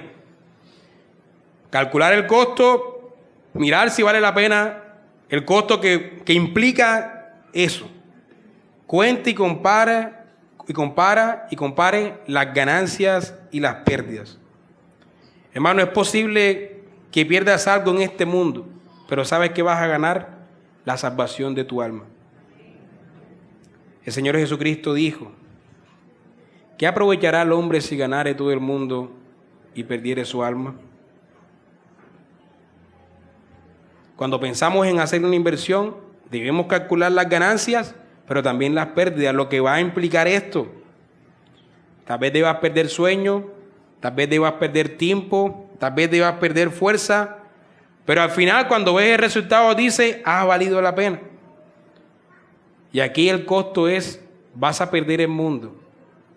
Calcular el costo, mirar si vale la pena el costo que implica eso. Cuenta y compare las ganancias y las pérdidas. Hermano, es posible que pierdas algo en este mundo, pero ¿sabes qué vas a ganar? La salvación de tu alma. El Señor Jesucristo dijo: ¿qué aprovechará el hombre si ganare todo el mundo y perdiere su alma? Cuando pensamos en hacer una inversión, debemos calcular las ganancias, pero también las pérdidas, lo que va a implicar esto. Tal vez debas perder sueño, tal vez debas perder tiempo, tal vez debas perder fuerza, pero al final cuando ves el resultado dice, ha valido la pena. Y aquí el costo es, vas a perder el mundo,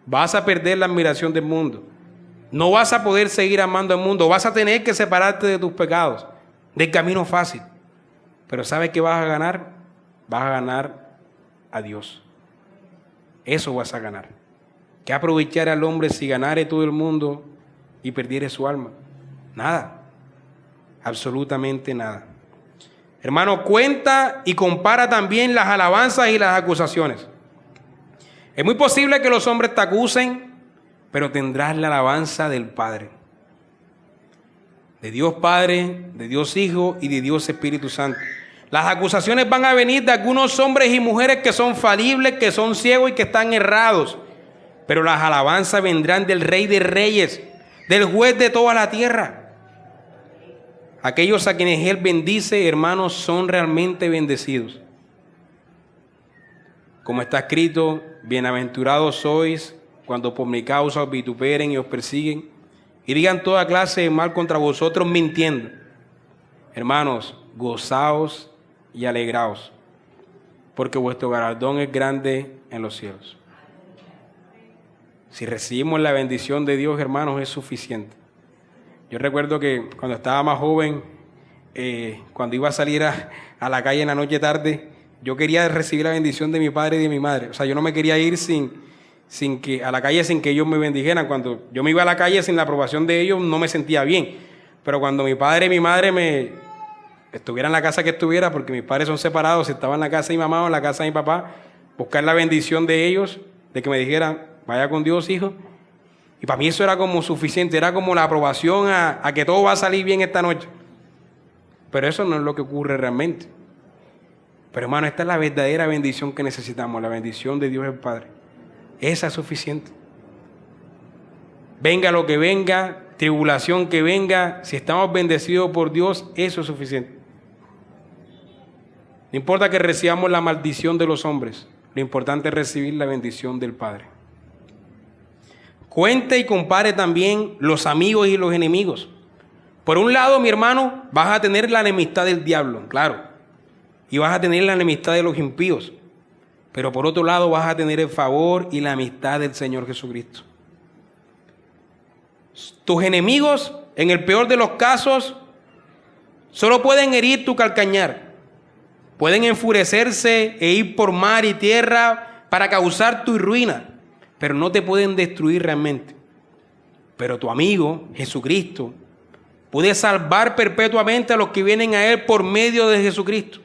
vas a perder la admiración del mundo, no vas a poder seguir amando al mundo, vas a tener que separarte de tus pecados, del camino fácil. Pero ¿sabes qué vas a ganar? Vas a ganar a Dios. Eso vas a ganar. ¿Qué aprovechar al hombre si ganare todo el mundo y perdiere su alma? Nada. Absolutamente nada. Hermano, cuenta y compara también las alabanzas y las acusaciones. Es muy posible que los hombres te acusen, pero tendrás la alabanza del Padre. De Dios Padre, de Dios Hijo y de Dios Espíritu Santo. Las acusaciones van a venir de algunos hombres y mujeres que son falibles, que son ciegos y que están errados. Pero las alabanzas vendrán del Rey de Reyes, del Juez de toda la tierra. Aquellos a quienes Él bendice, hermanos, son realmente bendecidos. Como está escrito, bienaventurados sois cuando por mi causa os vituperen y os persiguen y digan toda clase de mal contra vosotros mintiendo. Hermanos, gozaos y alegraos, porque vuestro galardón es grande en los cielos. Si recibimos la bendición de Dios, hermanos, es suficiente. Yo recuerdo que cuando estaba más joven, cuando iba a salir a la calle en la noche tarde, yo quería recibir la bendición de mi padre y de mi madre. O sea, yo no me quería ir a la calle sin que ellos me bendijeran. Cuando yo me iba a la calle sin la aprobación de ellos, no me sentía bien. Pero cuando mi padre y mi madre estuviera en la casa que estuviera, porque mis padres son separados, si estaba en la casa de mi mamá o en la casa de mi papá, buscar la bendición de ellos, de que me dijeran, vaya con Dios, hijo. Y para mí eso era como suficiente, era como la aprobación a que todo va a salir bien esta noche. Pero eso no es lo que ocurre realmente. Pero hermano, esta es la verdadera bendición que necesitamos, la bendición de Dios el Padre. Esa es suficiente. Venga lo que venga, tribulación que venga, si estamos bendecidos por Dios, eso es suficiente. No importa que recibamos la maldición de los hombres, lo importante es recibir la bendición del Padre. Cuente y compare también los amigos y los enemigos. Por un lado, mi hermano, vas a tener la enemistad del diablo, claro, y vas a tener la enemistad de los impíos. Pero por otro lado vas a tener el favor y la amistad del Señor Jesucristo. Tus enemigos, en el peor de los casos, solo pueden herir tu calcañar. Pueden enfurecerse e ir por mar y tierra para causar tu ruina, pero no te pueden destruir realmente. Pero tu amigo, Jesucristo, puede salvar perpetuamente a los que vienen a Él por medio de Jesucristo.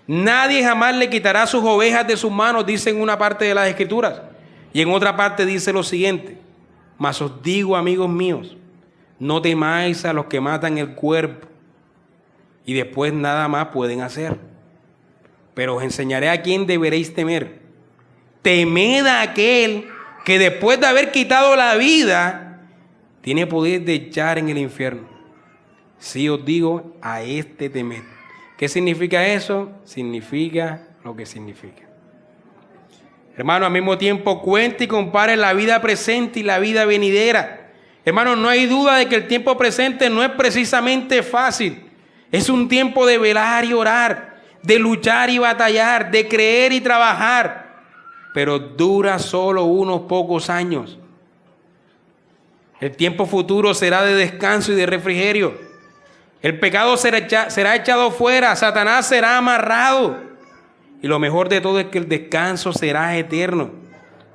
Nadie jamás le quitará sus ovejas de sus manos, dice en una parte de las Escrituras. Y en otra parte dice lo siguiente: mas os digo, amigos míos, no temáis a los que matan el cuerpo y después nada más pueden hacer. Pero os enseñaré a quién deberéis temer. Temed a aquel que después de haber quitado la vida, tiene poder de echar en el infierno. Sí os digo, a este temed. ¿Qué significa eso? Significa lo que significa. Hermano, al mismo tiempo cuente y compare la vida presente y la vida venidera. Hermano, no hay duda de que el tiempo presente no es precisamente fácil. Es un tiempo de velar y orar, de luchar y batallar, de creer y trabajar. Pero dura solo unos pocos años. El tiempo futuro será de descanso y de refrigerio. El pecado será echado fuera, Satanás será amarrado. Y lo mejor de todo es que el descanso será eterno,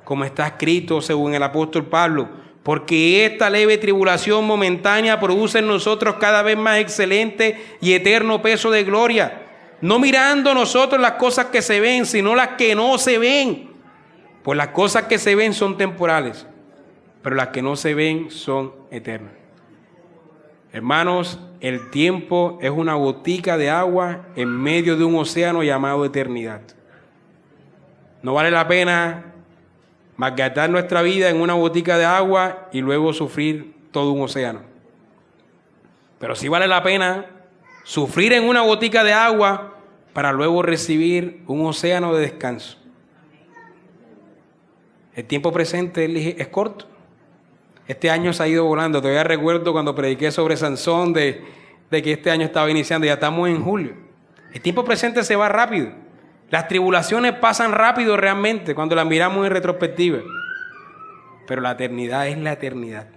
como está escrito según el apóstol Pablo. Porque esta leve tribulación momentánea produce en nosotros cada vez más excelente y eterno peso de gloria. No mirando nosotros las cosas que se ven, sino las que no se ven. Pues las cosas que se ven son temporales, pero las que no se ven son eternas. Hermanos, el tiempo es una gotica de agua en medio de un océano llamado eternidad. No vale la pena malgastar nuestra vida en una gotica de agua y luego sufrir todo un océano. Pero sí vale la pena sufrir en una gotica de agua para luego recibir un océano de descanso. El tiempo presente es corto. Este año se ha ido volando. Todavía recuerdo cuando prediqué sobre Sansón de que este año estaba iniciando. Ya estamos en julio. El tiempo presente se va rápido. Las tribulaciones pasan rápido realmente cuando las miramos en retrospectiva. Pero la eternidad es la eternidad.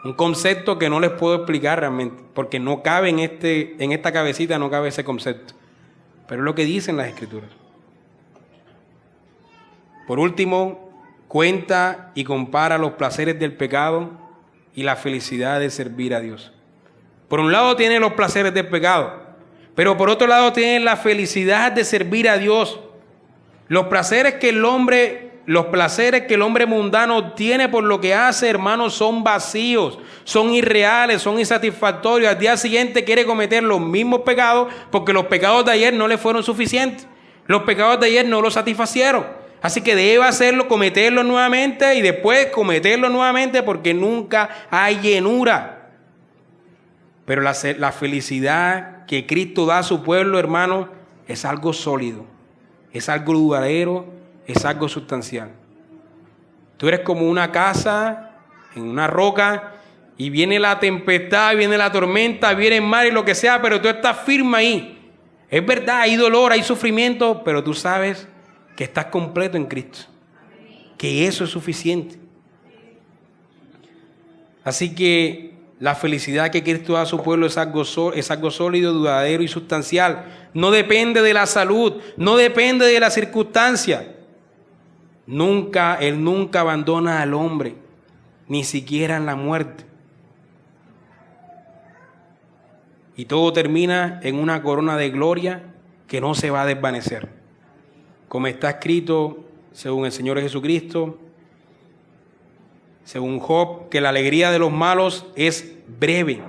Un concepto que no les puedo explicar realmente, porque no cabe en esta cabecita, no cabe ese concepto. Pero es lo que dicen las Escrituras. Por último, cuenta y compara los placeres del pecado y la felicidad de servir a Dios. Por un lado tiene los placeres del pecado, pero por otro lado tiene la felicidad de servir a Dios. Los placeres que el hombre mundano tiene por lo que hace, hermanos, son vacíos, son irreales, son insatisfactorios. Al día siguiente quiere cometer los mismos pecados porque los pecados de ayer no le fueron suficientes. Los pecados de ayer no lo satisfacieron. Así que debe hacerlo, cometerlo nuevamente y después cometerlo nuevamente porque nunca hay llenura. Pero la felicidad que Cristo da a su pueblo, hermano, es algo sólido, es algo duradero, es algo sustancial. Tú eres como una casa en una roca y viene la tempestad, viene la tormenta, viene el mar y lo que sea, pero tú estás firme ahí. Es verdad, hay dolor, hay sufrimiento, pero tú sabes que estás completo en Cristo, que eso es suficiente. Así que La felicidad que Cristo da a su pueblo es algo sólido, duradero y sustancial. No depende de la salud, no depende de la circunstancia. Él nunca abandona al hombre, ni siquiera en la muerte. Y todo termina en una corona de gloria que no se va a desvanecer. Como está escrito, según el Señor Jesucristo, según Job, que la alegría de los malos es breve.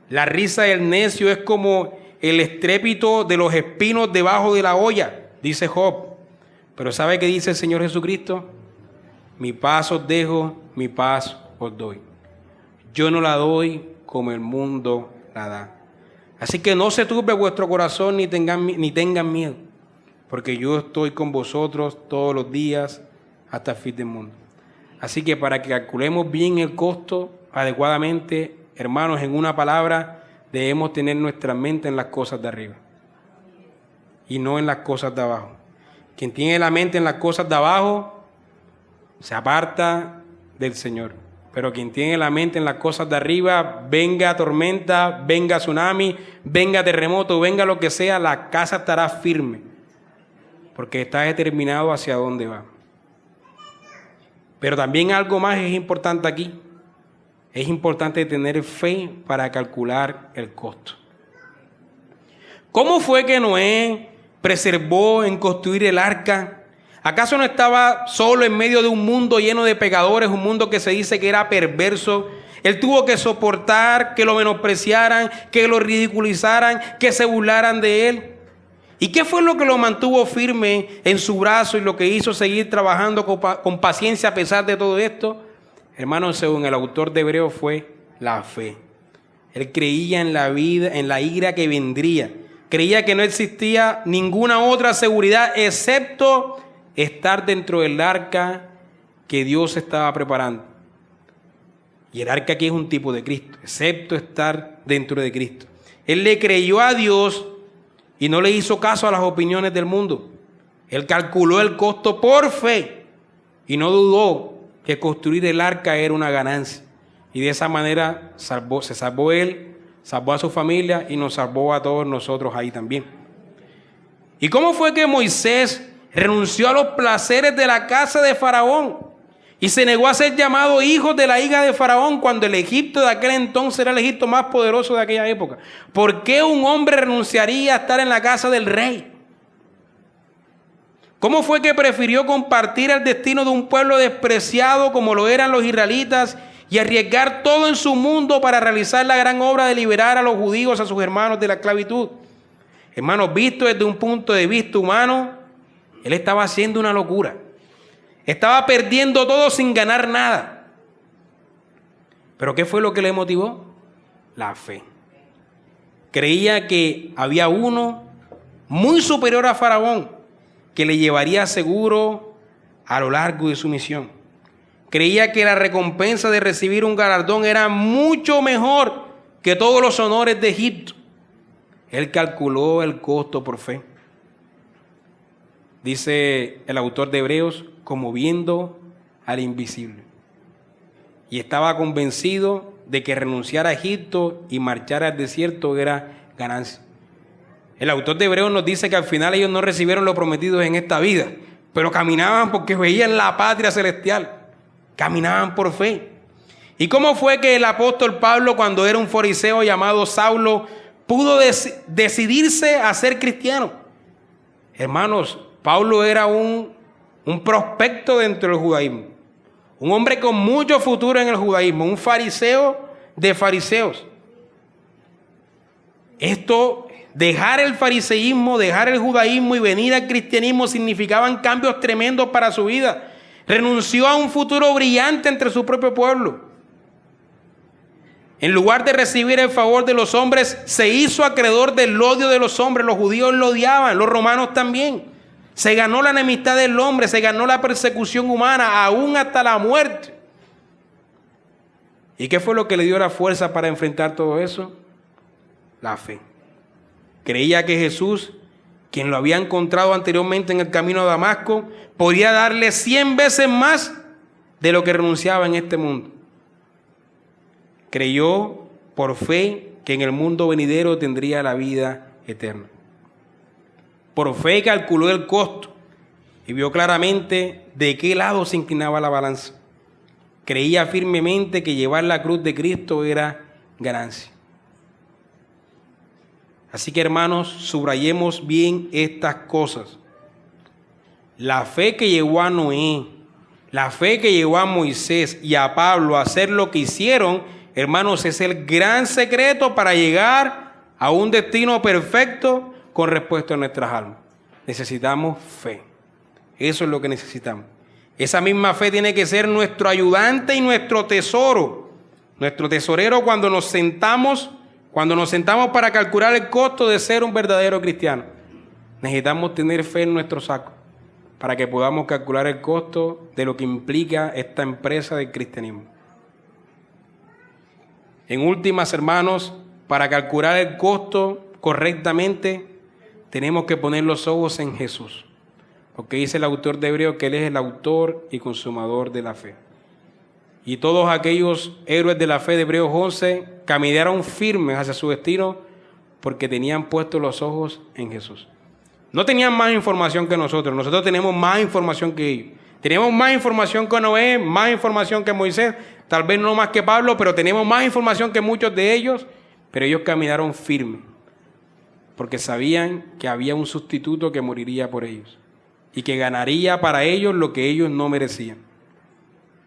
La risa del necio es como el estrépito de los espinos debajo de la olla, dice Job. Pero ¿sabe qué dice el Señor Jesucristo? Mi paz os dejo, mi paz os doy. Yo no la doy como el mundo la da. Así que no se turbe vuestro corazón ni tengan miedo, porque yo estoy con vosotros todos los días hasta el fin del mundo. Así que para que calculemos bien el costo adecuadamente, hermanos, en una palabra, debemos tener nuestra mente en las cosas de arriba y no en las cosas de abajo. Quien tiene la mente en las cosas de abajo se aparta del Señor. Pero quien tiene la mente en las cosas de arriba, venga tormenta, venga tsunami, venga terremoto, venga lo que sea, la casa estará firme, porque está determinado hacia dónde va. Pero también algo más es importante aquí. Es importante tener fe para calcular el costo. ¿Cómo fue que Noé preservó en construir el arca? ¿Acaso no estaba solo en medio de un mundo lleno de pecadores, un mundo que se dice que era perverso? Él tuvo que soportar que lo menospreciaran, que lo ridiculizaran, que se burlaran de él. ¿Y qué fue lo que lo mantuvo firme en su brazo y lo que hizo seguir trabajando con paciencia a pesar de todo esto? Hermanos, según el autor de Hebreos, fue la fe. Él creía en la vida, en la ira que vendría. Creía que no existía ninguna otra seguridad excepto estar dentro del arca que Dios estaba preparando. Y el arca aquí es un tipo de Cristo, excepto estar dentro de Cristo. Él le creyó a Dios y no le hizo caso a las opiniones del mundo. Él calculó el costo por fe y no dudó que construir el arca era una ganancia. Y de esa manera se salvó él, salvó a su familia y nos salvó a todos nosotros ahí también. ¿Y cómo fue que Moisés renunció a los placeres de la casa de Faraón y se negó a ser llamado hijo de la hija de Faraón cuando el Egipto de aquel entonces era el Egipto más poderoso de aquella época? ¿Por qué un hombre renunciaría a estar en la casa del rey? ¿Cómo fue que prefirió compartir el destino de un pueblo despreciado como lo eran los israelitas y arriesgar todo en su mundo para realizar la gran obra de liberar a los judíos, a sus hermanos de la esclavitud? Hermanos, visto desde un punto de vista humano, él estaba haciendo una locura. Estaba perdiendo todo sin ganar nada. ¿Pero qué fue lo que le motivó? La fe. Creía que había uno muy superior a Faraón que le llevaría seguro a lo largo de su misión. Creía que la recompensa de recibir un galardón era mucho mejor que todos los honores de Egipto. Él calculó el costo por fe. Dice el autor de Hebreos, como viendo al invisible. Y estaba convencido de que renunciar a Egipto y marchar al desierto era ganancia. El autor de Hebreos nos dice que al final ellos no recibieron lo prometido en esta vida, pero caminaban porque veían la patria celestial. Caminaban por fe. ¿Y cómo fue que el apóstol Pablo, cuando era un fariseo llamado Saulo, pudo decidirse a ser cristiano? Hermanos, Pablo era un prospecto dentro del judaísmo, un hombre con mucho futuro en el judaísmo, un fariseo de fariseos. Dejar el fariseísmo, dejar el judaísmo y venir al cristianismo significaban cambios tremendos para su vida. Renunció a un futuro brillante entre su propio pueblo. En lugar de recibir el favor de los hombres, se hizo acreedor del odio de los hombres. Los judíos lo odiaban, los romanos también. Se ganó la enemistad del hombre, se ganó la persecución humana, aún hasta la muerte. ¿Y qué fue lo que le dio la fuerza para enfrentar todo eso? La fe. Creía que Jesús, quien lo había encontrado anteriormente en el camino a Damasco, podía darle 100 veces más de lo que renunciaba en este mundo. creyó por fe que en el mundo venidero tendría la vida eterna. Por fe calculó el costo y vio claramente de qué lado se inclinaba la balanza. Creía firmemente que llevar la cruz de Cristo era ganancia. Así que, hermanos, subrayemos bien estas cosas. La fe que llevó a Noé, la fe que llevó a Moisés y a Pablo a hacer lo que hicieron, hermanos, es el gran secreto para llegar a un destino perfecto con respecto a nuestras almas. Necesitamos fe. Eso es lo que necesitamos. Esa misma fe tiene que ser nuestro ayudante y nuestro tesoro. Nuestro tesorero cuando nos sentamos para calcular el costo de ser un verdadero cristiano. Necesitamos tener fe en nuestro saco para que podamos calcular el costo de lo que implica esta empresa del cristianismo. En últimas, hermanos, para calcular el costo correctamente, tenemos que poner los ojos en Jesús. Porque dice el autor de Hebreos que Él es el autor y consumador de la fe. Y todos aquellos héroes de la fe de Hebreos 11 caminaron firmes hacia su destino porque tenían puestos los ojos en Jesús. No tenían más información que nosotros. Nosotros tenemos más información que ellos. Tenemos más información que Noé, más información que Moisés. Tal vez no más que Pablo, pero tenemos más información que muchos de ellos. Pero ellos caminaron firmes porque sabían que había un sustituto que moriría por ellos y que ganaría para ellos lo que ellos no merecían.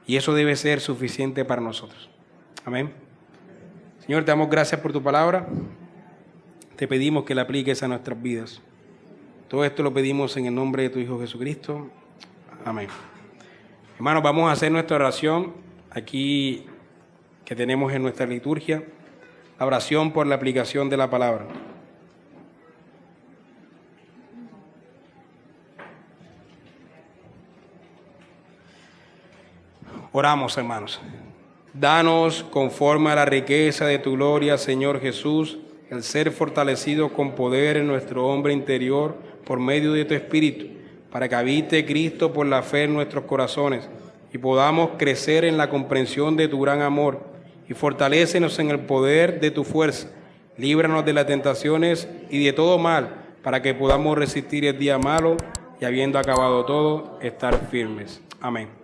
Y eso debe ser suficiente para nosotros. Amén. Señor, te damos gracias por tu palabra. Te pedimos que la apliques a nuestras vidas. Todo esto lo pedimos en el nombre de tu Hijo Jesucristo. Amén. Hermanos, vamos a hacer nuestra oración aquí que tenemos en nuestra liturgia. La oración por la aplicación de la palabra. Oramos, hermanos. Danos, conforme a la riqueza de tu gloria, Señor Jesús, el ser fortalecido con poder en nuestro hombre interior por medio de tu Espíritu, para que habite Cristo por la fe en nuestros corazones y podamos crecer en la comprensión de tu gran amor, y fortalécenos en el poder de tu fuerza. Líbranos de las tentaciones y de todo mal, para que podamos resistir el día malo y, habiendo acabado todo, estar firmes. Amén.